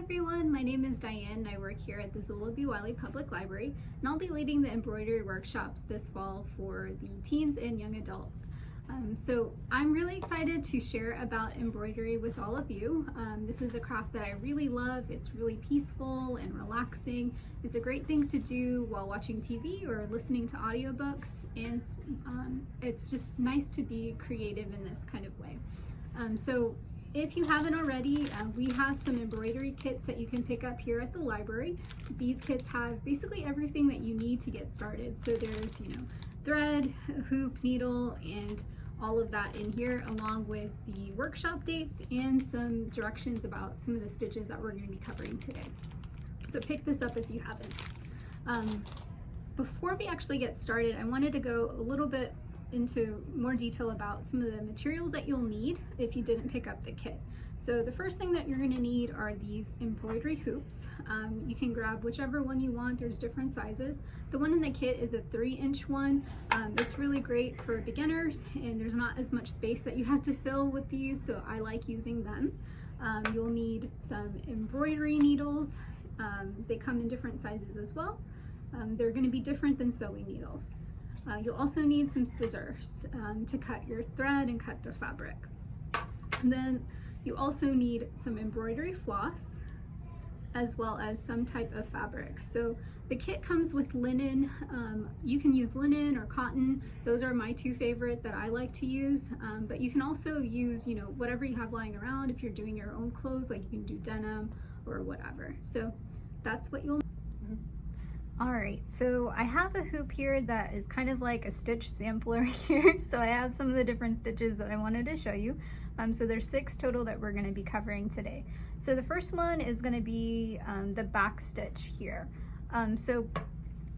everyone, my name is Diane and I work here at the Zula B. Wiley Public Library, and I'll be leading the embroidery workshops this fall for the teens and young adults. So I'm really excited to share about embroidery with all of you. This is a craft that I really love. It's really peaceful and relaxing. It's a great thing to do while watching TV or listening to audiobooks, and it's just nice to be creative in this kind of way. So if you haven't already, we have some embroidery kits that you can pick up here at the library. These kits have basically everything that you need to get started. So there's, thread, hoop, needle, and all of that in here, along with the workshop dates and some directions about some of the stitches that we're going to be covering today. So pick this up if you haven't. Before we actually get started, I wanted to go a little bit into more detail about some of the materials that you'll need if you didn't pick up the kit. So the first thing that you're going to need are these embroidery hoops. You can grab whichever one you want. There's different sizes. The one in the kit is a 3-inch one. It's really great for beginners, and there's not as much space that you have to fill with these, so I like using them. You'll need some embroidery needles. They come in different sizes as well. They're going to be different than sewing needles. You'll also need some scissors to cut your thread and cut the fabric. And then you also need some embroidery floss, as well as some type of fabric. So the kit comes with linen. You can use linen or cotton. Those are my two favorite that I like to use. But you can also use, whatever you have lying around. If you're doing your own clothes, like you can do denim or whatever. So that's what you'll need. All right, so I have a hoop here that is kind of like a stitch sampler here. So I have some of the different stitches that I wanted to show you. So there's 6 total that we're going to be covering today. So the first one is going to be the back stitch here. So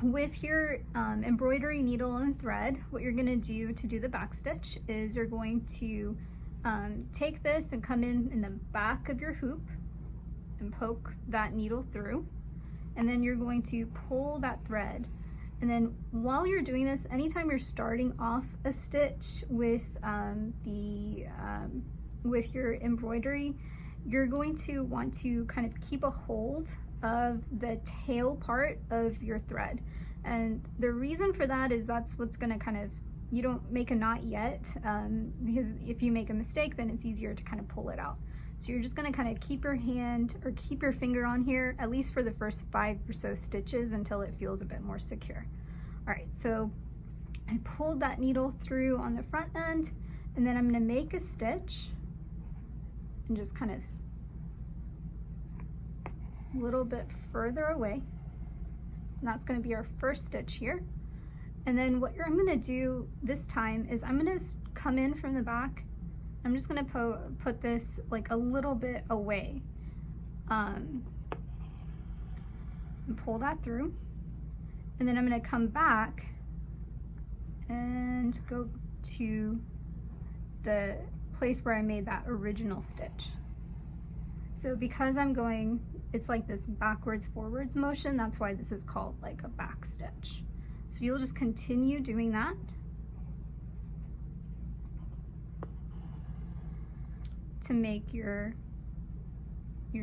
with your embroidery needle and thread, what you're going to do the back stitch is you're going to take this and come in the back of your hoop and poke that needle through. And then you're going to pull that thread. And then while you're doing this, anytime you're starting off a stitch with with your embroidery, you're going to want to kind of keep a hold of the tail part of your thread. And the reason for that is that's what's going to you don't make a knot yet, because if you make a mistake, then it's easier to kind of pull it out. So you're just going to kind of keep your hand or keep your finger on here, at least for the first 5 or so stitches, until it feels a bit more secure. All right, so I pulled that needle through on the front end, and then I'm going to make a stitch and just kind of a little bit further away. And that's going to be our first stitch here. And then what I'm going to do this time is I'm going to come in from the back. I'm just going to put this like a little bit away and pull that through. And then I'm going to come back and go to the place where I made that original stitch. So because it's like this backwards forwards motion, that's why this is called like a back stitch. So you'll just continue doing that. To make your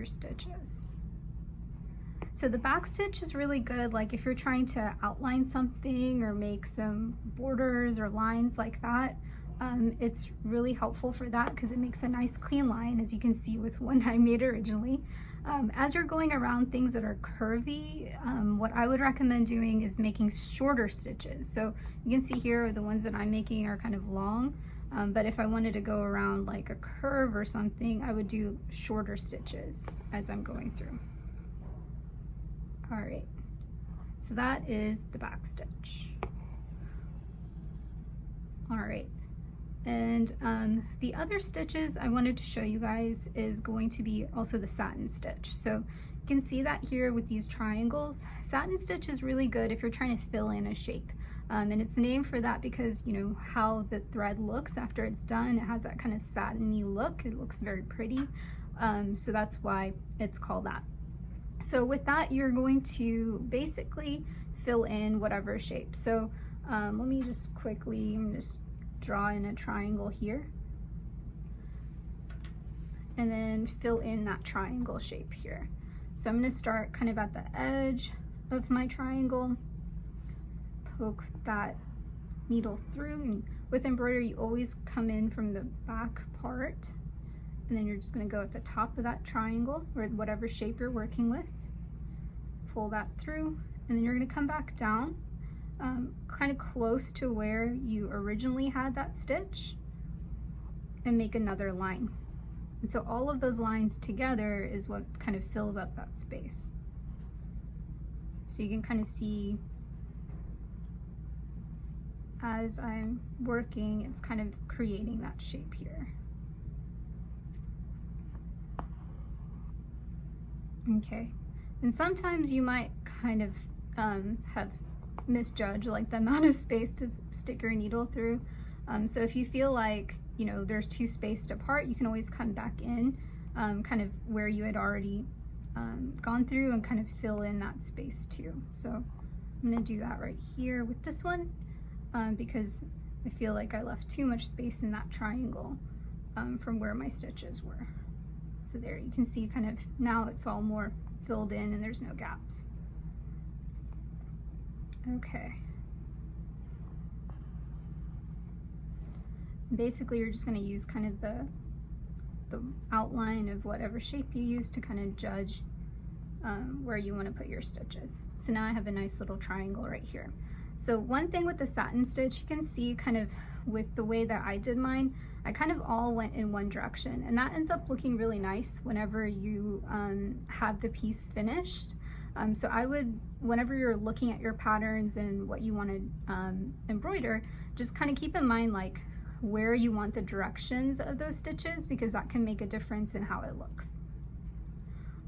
stitches. So the back stitch is really good, like if you're trying to outline something or make some borders or lines like that. It's really helpful for that because it makes a nice clean line, as you can see with one I made originally. As you're going around things that are curvy, what I would recommend doing is making shorter stitches. So you can see here the ones that I'm making are kind of long. But if I wanted to go around like a curve or something, I would do shorter stitches as I'm going through. All right, so that is the back stitch. All right, and the other stitches I wanted to show you guys is going to be also the satin stitch. So you can see that here with these triangles. Satin stitch is really good if you're trying to fill in a shape. And it's named for that because, how the thread looks after it's done. It has that kind of satiny look. It looks very pretty. So that's why it's called that. So with that, you're going to basically fill in whatever shape. So let me just quickly draw in a triangle here. and then fill in that triangle shape here. So I'm going to start kind of at the edge of my triangle, poke that needle through, and with embroidery you always come in from the back part, and then you're just going to go at the top of that triangle or whatever shape you're working with, pull that through, and then you're going to come back down kind of close to where you originally had that stitch and make another line. And so all of those lines together is what kind of fills up that space. So you can kind of see as I'm working, it's kind of creating that shape here. Okay, and sometimes you might kind of have misjudged like the amount of space to stick your needle through. So if you feel like, you know, there's too spaced apart, you can always come back in kind of where you had already gone through and kind of fill in that space too. So I'm going to do that right here with this one because I feel like I left too much space in that triangle from where my stitches were. So there you can see kind of now it's all more filled in and there's no gaps. Okay. Basically you're just going to use kind of the outline of whatever shape you use to kind of judge where you want to put your stitches. So now I have a nice little triangle right here. So one thing with the satin stitch, you can see kind of with the way that I did mine, I kind of all went in one direction, and that ends up looking really nice whenever you have the piece finished. So I would, whenever you're looking at your patterns and what you want to embroider, just kind of keep in mind like where you want the directions of those stitches, because that can make a difference in how it looks.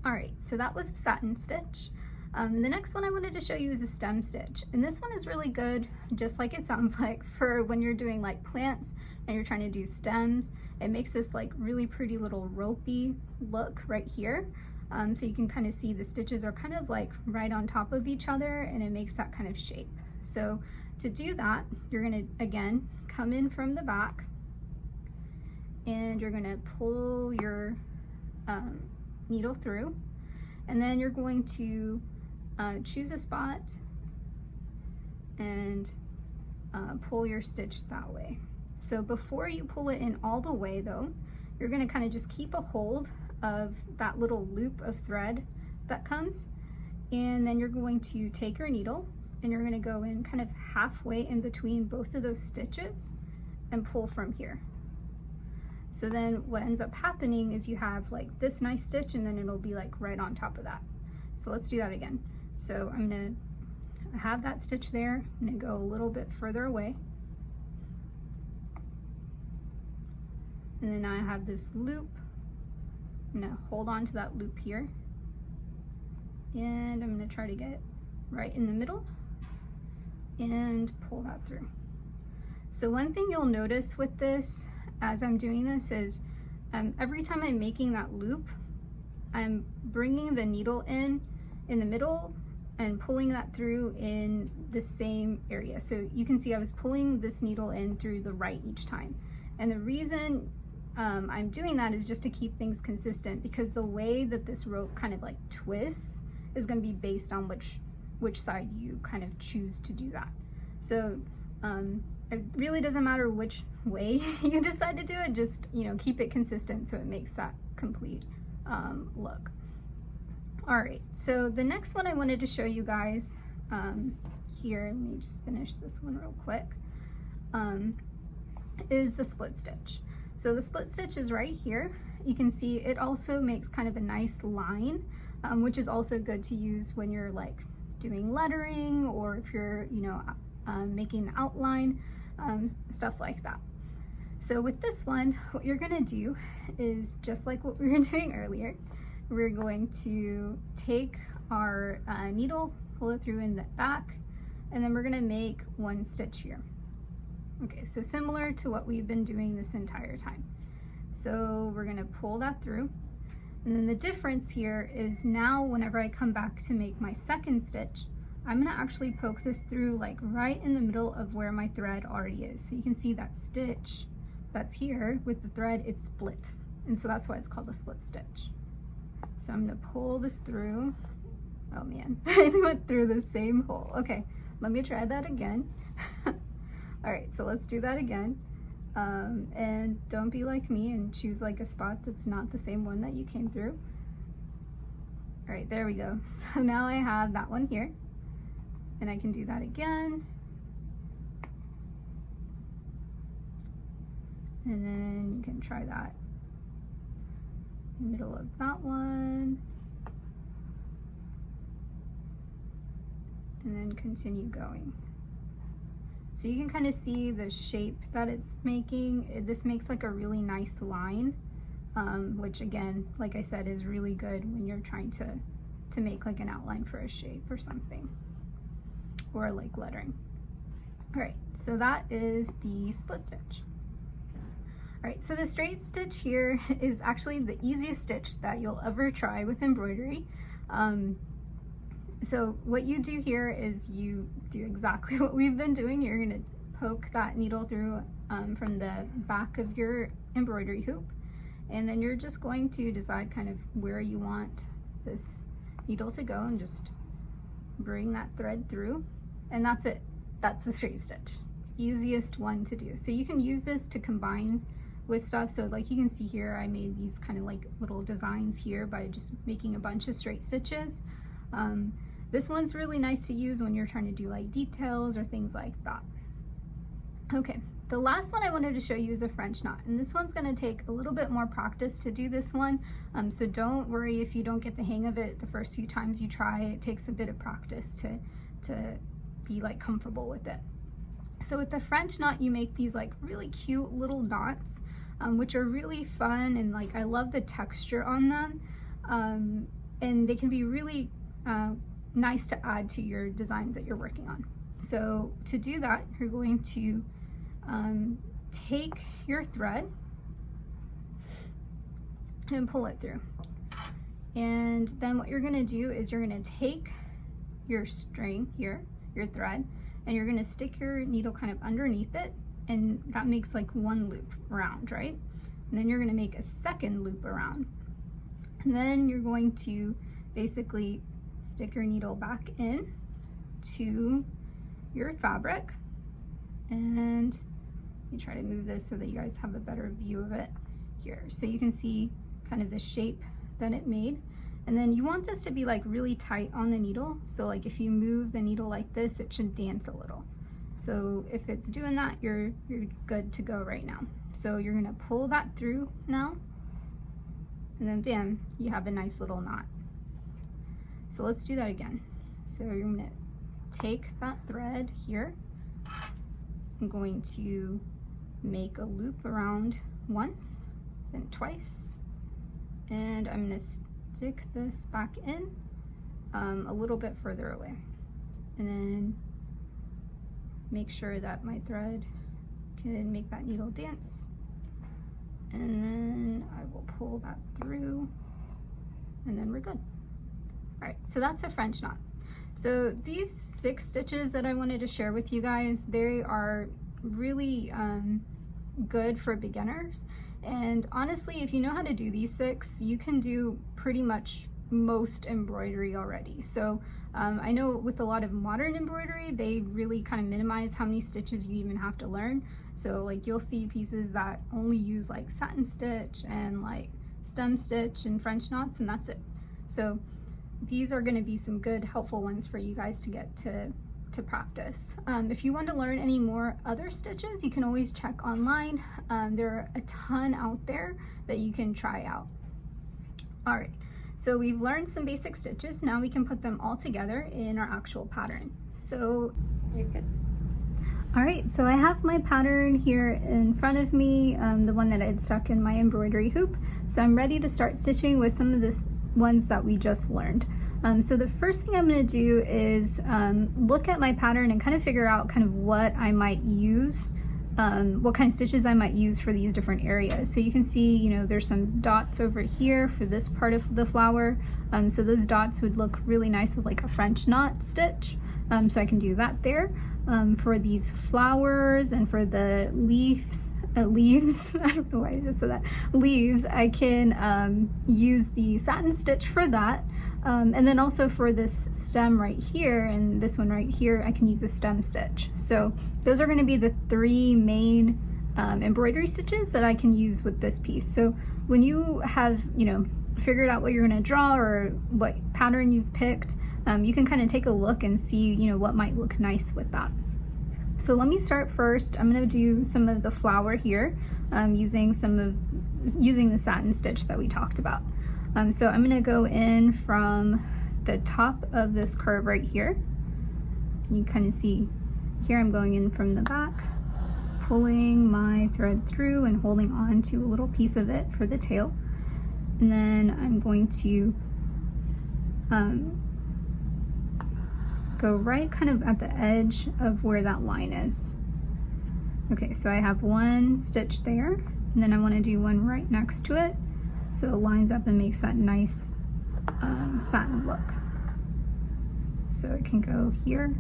All right, so that was a satin stitch. The next one I wanted to show you is a stem stitch, and this one is really good, just like it sounds like, for when you're doing like plants and you're trying to do stems. It makes this like really pretty little ropey look right here. So you can kind of see the stitches are kind of like right on top of each other, and it makes that kind of shape. So to do that, you're gonna again come in from the back, and you're gonna pull your needle through, and then you're going to choose a spot and pull your stitch that way. So before you pull it in all the way though, you're gonna kind of just keep a hold of that little loop of thread that comes, and then you're going to take your needle and you're gonna go in kind of halfway in between both of those stitches and pull from here. So then what ends up happening is you have like this nice stitch, and then it'll be like right on top of that. So let's do that again. So I'm gonna have that stitch there, I'm gonna go a little bit further away, and then I have this loop. I'm gonna hold on to that loop here, and I'm gonna try to get right in the middle and pull that through. So one thing you'll notice with this as I'm doing this is every time I'm making that loop, I'm bringing the needle in the middle and pulling that through in the same area. So you can see I was pulling this needle in through the right each time. And the reason I'm doing that is just to keep things consistent, because the way that this rope kind of like twists is going to be based on which side you kind of choose to do that. So it really doesn't matter which way you decide to do it, just, you know, keep it consistent so it makes that complete look. All right, so the next one I wanted to show you guys here, let me just finish this one real quick, is the split stitch. So the split stitch is right here. You can see it also makes kind of a nice line, which is also good to use when you're like doing lettering, or if you're, you know, making an outline, stuff like that. So with this one, what you're gonna do is just like what we were doing earlier. We're going to take our needle, pull it through in the back, and then we're gonna make one stitch here. Okay, so similar to what we've been doing this entire time. So we're gonna pull that through, and then the difference here is now whenever I come back to make my second stitch, I'm gonna actually poke this through like right in the middle of where my thread already is. So you can see that stitch that's here with the thread, it's split. And so that's why it's called a split stitch. So I'm gonna pull this through. Oh man, I went through the same hole. Okay, let me try that again. All right, so let's do that again. And don't be like me and choose like a spot that's not the same one that you came through. All right, there we go. So now I have that one here, and I can do that again. And then you can try that in the middle of that one. And then continue going. So you can kind of see the shape that it's making. This makes like a really nice line, which again, like I said, is really good when you're trying to make like an outline for a shape or something, or like lettering. All right, so that is the split stitch. All right, so the straight stitch here is actually the easiest stitch that you'll ever try with embroidery. So what you do here is you do exactly what we've been doing. You're going to poke that needle through from the back of your embroidery hoop, and then you're just going to decide kind of where you want this needle to go and just bring that thread through, and that's it. That's the straight stitch. Easiest one to do. So you can use this to combine with stuff. So like you can see here, I made these kind of like little designs here by just making a bunch of straight stitches. This one's really nice to use when you're trying to do like details or things like that. Okay, the last one I wanted to show you is a French knot, and this one's going to take a little bit more practice to do this one. So don't worry if you don't get the hang of it the first few times you try. It takes a bit of practice to be like comfortable with it. So with the French knot, you make these like really cute little knots, which are really fun, and like I love the texture on them, and they can be really nice to add to your designs that you're working on. So to do that, you're going to take your thread and pull it through, and then what you're going to do is you're going to take your string here, your thread, and you're going to stick your needle kind of underneath it, and that makes like one loop around, right? And then you're going to make a second loop around, and then you're going to basically stick your needle back in to your fabric, and you try to move this so that you guys have a better view of it here. So you can see kind of the shape that it made, and then you want this to be like really tight on the needle. So like if you move the needle like this, it should dance a little. So if it's doing that, you're good to go right now. So you're gonna pull that through now, and then bam, you have a nice little knot. So let's do that again. So you're gonna take that thread here. I'm going to make a loop around once, then twice, and I'm gonna stick this back in a little bit further away, and then make sure that my thread can make that needle dance, and then I will pull that through, and then we're good. All right, so that's a French knot. So these 6 stitches that I wanted to share with you guys, they are really good for beginners. And honestly, if you know how to do these 6, you can do pretty much most embroidery already. So I know with a lot of modern embroidery, they really kind of minimize how many stitches you even have to learn. So like you'll see pieces that only use like satin stitch and like stem stitch and French knots, and that's it. So these are going to be some good helpful ones for you guys to get to practice. If you want to learn any more other stitches, you can always check online. There are a ton out there that you can try out. All right, so we've learned some basic stitches. Now we can put them all together in our actual pattern. So you're good. All right, so I have my pattern here in front of me, the one that I had stuck in my embroidery hoop. So I'm ready to start stitching with some of the ones that we just learned. So the first thing I'm going to do is look at my pattern and kind of figure out kind of what I might use, what kind of stitches I might use for these different areas. So you can see, you know, there's some dots over here for this part of the flower. So those dots would look really nice with like a French knot stitch. So I can do that there. For these flowers and for the leaves, leaves, I don't know why I just said that, leaves, I can use the satin stitch for that. And then also for this stem right here and this one right here, I can use a stem stitch. So those are going to be the three main embroidery stitches that I can use with this piece. So when you have, you know, figured out what you're going to draw or what pattern you've picked, you can kind of take a look and see, you know, what might look nice with that. So let me start first. I'm going to do some of the flower here using the satin stitch that we talked about. So I'm going to go in from the top of this curve right here. You kind of see here I'm going in from the back, pulling my thread through and holding on to a little piece of it for the tail. And then I'm going to go right kind of at the edge of where that line is. Okay, so I have one stitch there, and then I want to do one right next to it so it lines up and makes that nice satin look. So it can go here.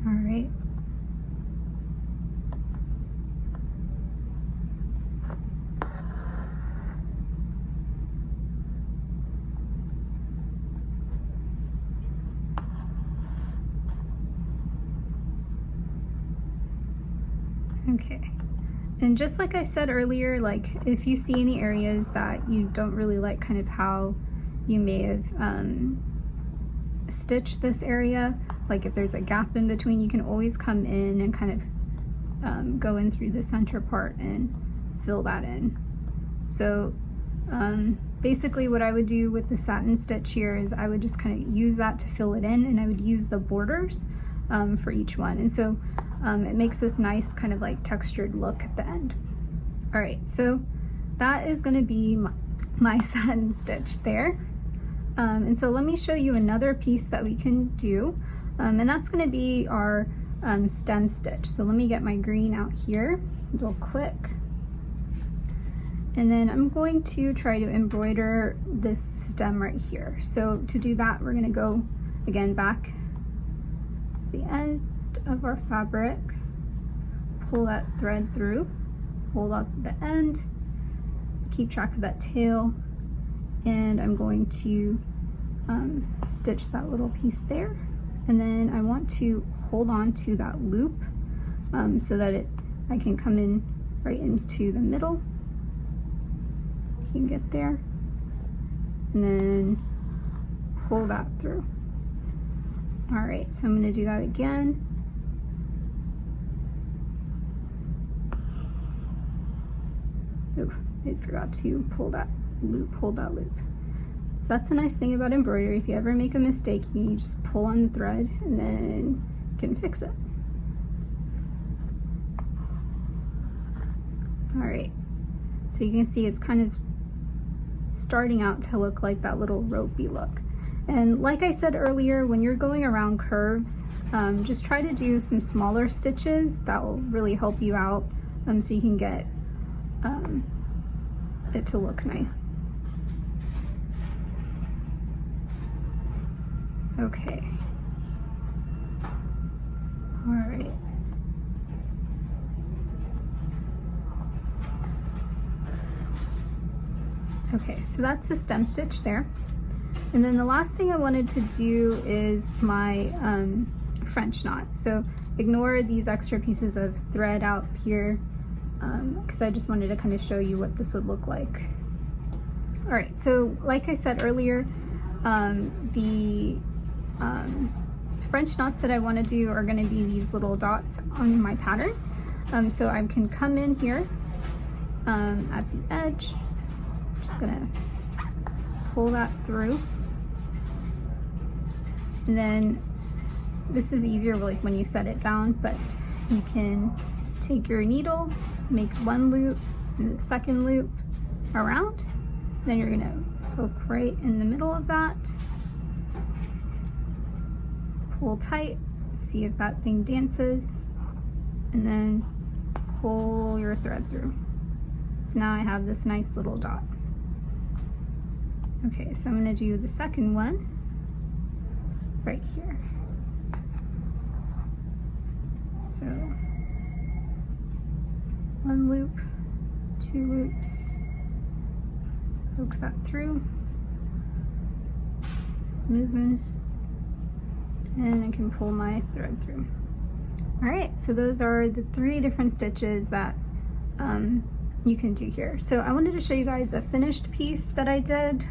All right. Okay, and just like I said earlier, like if you see any areas that you don't really like kind of how you may have stitched this area, like if there's a gap in between, you can always come in and kind of go in through the center part and fill that in. So basically what I would do with the satin stitch here is I would just kind of use that to fill it in, and I would use the borders for each one. And so it makes this nice kind of like textured look at the end. All right, so that is going to be my satin stitch there. And so let me show you another piece that we can do, and that's going to be our stem stitch. So let me get my green out here real quick. And then I'm going to try to embroider this stem right here. So to do that, we're going to go again back the end of our fabric, pull that thread through, hold up the end, keep track of that tail, and I'm going to stitch that little piece there, and then I want to hold on to that loop so that I can come in right into the middle. You can get there, and then pull that through. All right, so I'm going to do that again. Oh, I forgot to pull that loop, hold that loop. So that's the nice thing about embroidery. If you ever make a mistake, you just pull on the thread and then you can fix it. All right, so you can see it's kind of starting out to look like that little ropey look. And like I said earlier, when you're going around curves, just try to do some smaller stitches. That will really help you out so you can get it to look nice. Okay. All right. Okay, so that's the stem stitch there. And then the last thing I wanted to do is my French knot. So ignore these extra pieces of thread out here because I just wanted to kind of show you what this would look like. All right, so like I said earlier, the French knots that I want to do are going to be these little dots on my pattern. So I can come in here at the edge, just going to pull that through. And then this is easier like when you set it down, but you can take your needle, make one loop and the second loop around. Then you're gonna hook right in the middle of that, pull tight, see if that thing dances, and then pull your thread through. So now I have this nice little dot. Okay, so I'm gonna do the second one right here. So 1 loop, 2 loops, poke that through, moving, and I can pull my thread through. All right, so those are the 3 different stitches that you can do here. So I wanted to show you guys a finished piece that I did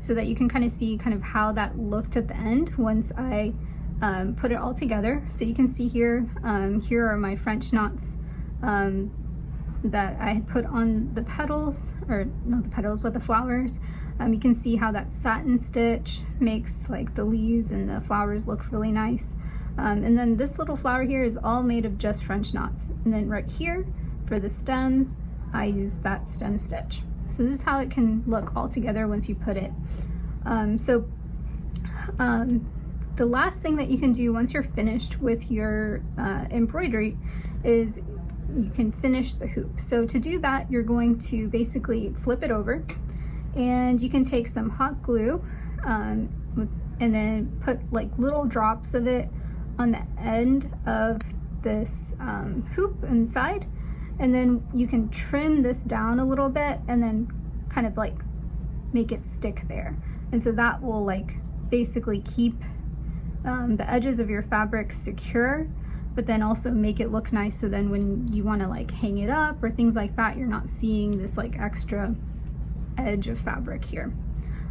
so that you can kind of see kind of how that looked at the end once I put it all together. So you can see here, here are my French knots that I had put on the petals, or not the petals, but the flowers. You can see how that satin stitch makes like the leaves and the flowers look really nice. And then this little flower here is all made of just French knots. And then right here for the stems, I use that stem stitch. So this is how it can look all together once you put it. The last thing that you can do once you're finished with your embroidery is you can finish the hoop. So to do that, you're going to basically flip it over, and you can take some hot glue and then put like little drops of it on the end of this hoop inside, and then you can trim this down a little bit and then kind of like make it stick there. And so that will like basically keep the edges of your fabric secure, but then also make it look nice, so then when you want to like hang it up or things like that, you're not seeing this like extra edge of fabric here.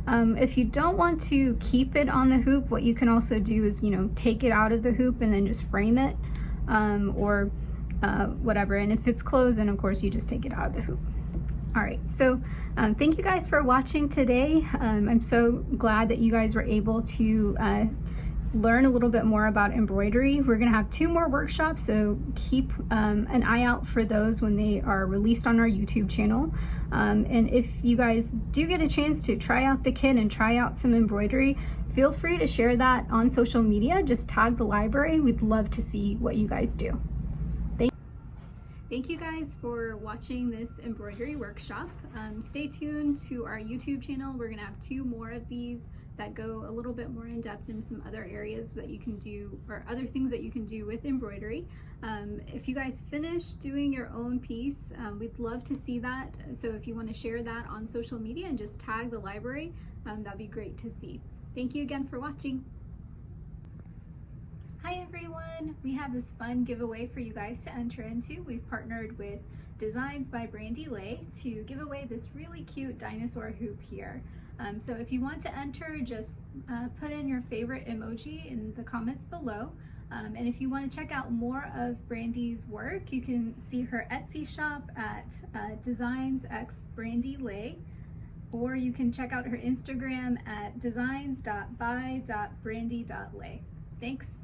If you don't want to keep it on the hoop, what you can also do is, you know, take it out of the hoop and then just frame it, or whatever. And if it's closed, then of course you just take it out of the hoop. All right, so thank you guys for watching today. I'm so glad that you guys were able to learn a little bit more about embroidery. We're gonna have 2 more workshops, so keep an eye out for those when they are released on our YouTube channel. And if you guys do get a chance to try out the kit and try out some embroidery, feel free to share that on social media. Just tag the library. We'd love to see what you guys do. Thank you guys for watching this embroidery workshop. Stay tuned to our YouTube channel. We're gonna have 2 more of these that go a little bit more in depth in some other areas that you can do, or other things that you can do with embroidery. If you guys finish doing your own piece, we'd love to see that. So if you want to share that on social media and just tag the library, that'd be great to see. Thank you again for watching. Hi everyone! We have this fun giveaway for you guys to enter into. We've partnered with Designs by Brandy Lay to give away this really cute dinosaur hoop here. So if you want to enter, just put in your favorite emoji in the comments below. And if you want to check out more of Brandy's work, you can see her Etsy shop at Designs x Brandy Lay, or you can check out her Instagram at designs.by.brandy.lay. Thanks!